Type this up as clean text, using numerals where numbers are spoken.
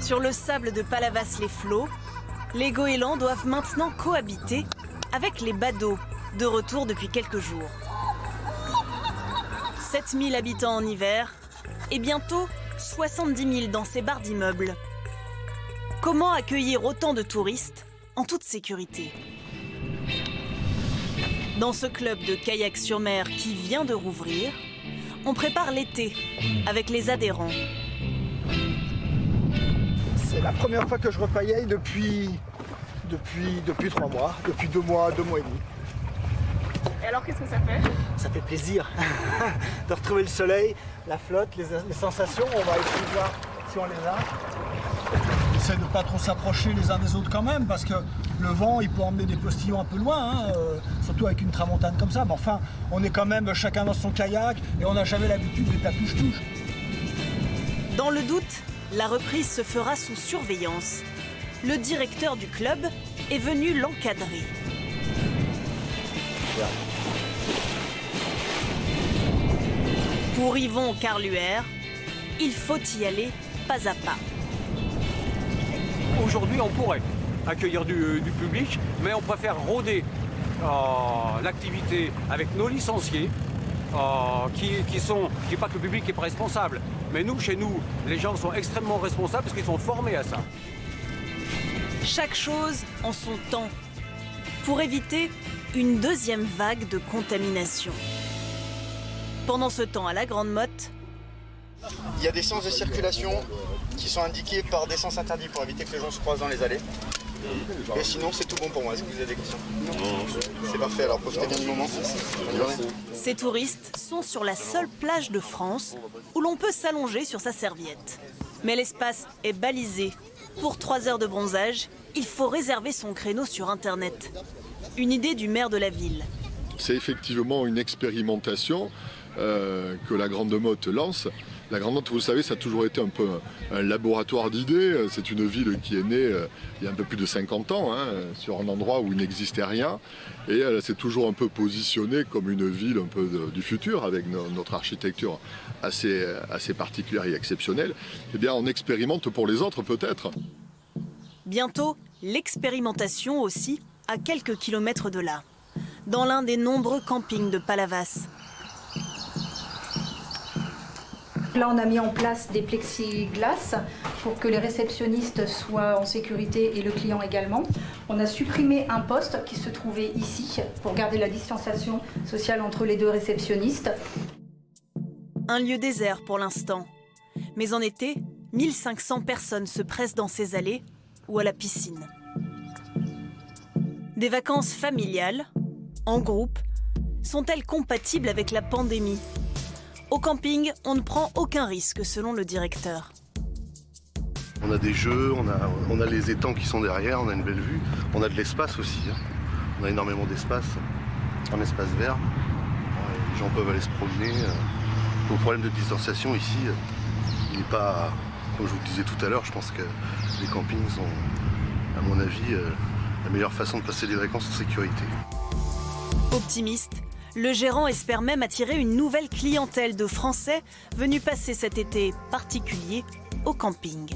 Sur le sable de Palavas-les-Flots, les goélands doivent maintenant cohabiter avec les badauds, de retour depuis quelques jours. 7000 habitants en hiver et bientôt 70 000 dans ces barres d'immeubles. Comment accueillir autant de touristes en toute sécurité? Dans ce club de kayak sur mer qui vient de rouvrir, on prépare l'été avec les adhérents. C'est la première fois que je repaillaille depuis 3 mois, depuis 2 mois et demi. Et alors qu'est-ce que ça fait? Ça fait plaisir de retrouver le soleil, la flotte, les sensations. On va essayer de voir si on les a. On essaie de ne pas trop s'approcher les uns des autres quand même, parce que le vent, il peut emmener des postillons un peu loin, surtout avec une tramontane comme ça. Mais enfin, on est quand même chacun dans son kayak et on n'a jamais l'habitude d'être à touche-touche. Dans le doute, la reprise se fera sous surveillance. Le directeur du club est venu l'encadrer. Pour Yvon Carluère, il faut y aller pas à pas. Aujourd'hui, on pourrait accueillir du public, mais on préfère rôder l'activité avec nos licenciés, qui n'est pas que le public qui n'est pas responsable. Mais nous, chez nous, les gens sont extrêmement responsables parce qu'ils sont formés à ça. Chaque chose en son temps, pour éviter une deuxième vague de contamination. Pendant ce temps, à la Grande Motte, il y a des sens de circulation qui sont indiqués par des sens interdits pour éviter que les gens se croisent dans les allées. Et sinon, c'est tout bon pour moi. Est-ce que vous avez des questions? Non. C'est parfait, alors profitez bien du moment. Bonne journée. Ces touristes sont sur la seule plage de France où l'on peut s'allonger sur sa serviette. Mais l'espace est balisé. Pour 3 heures de bronzage, il faut réserver son créneau sur Internet. Une idée du maire de la ville. C'est effectivement une expérimentation que la Grande Motte lance. La Grande Motte, vous le savez, ça a toujours été un peu un laboratoire d'idées. C'est une ville qui est née il y a un peu plus de 50 ans, sur un endroit où il n'existait rien. Et elle s'est toujours un peu positionnée comme une ville un peu du futur, avec notre architecture assez particulière et exceptionnelle. Eh bien, on expérimente pour les autres, peut-être. Bientôt, l'expérimentation aussi, à quelques kilomètres de là, dans l'un des nombreux campings de Palavas. Là, on a mis en place des plexiglas pour que les réceptionnistes soient en sécurité et le client également. On a supprimé un poste qui se trouvait ici pour garder la distanciation sociale entre les 2 réceptionnistes. Un lieu désert pour l'instant. Mais en été, 1500 personnes se pressent dans ces allées ou à la piscine. Des vacances familiales, en groupe, sont-elles compatibles avec la pandémie ? Au camping, on ne prend aucun risque, selon le directeur. On a des jeux, on a les étangs qui sont derrière, on a une belle vue. On a de l'espace aussi. On a énormément d'espace, un espace vert. Les gens peuvent aller se promener. Le problème de distanciation ici, il n'est pas, comme je vous le disais tout à l'heure, je pense que les campings sont, à mon avis, la meilleure façon de passer des vacances en sécurité. Optimiste, le gérant espère même attirer une nouvelle clientèle de Français venus passer cet été particulier au camping.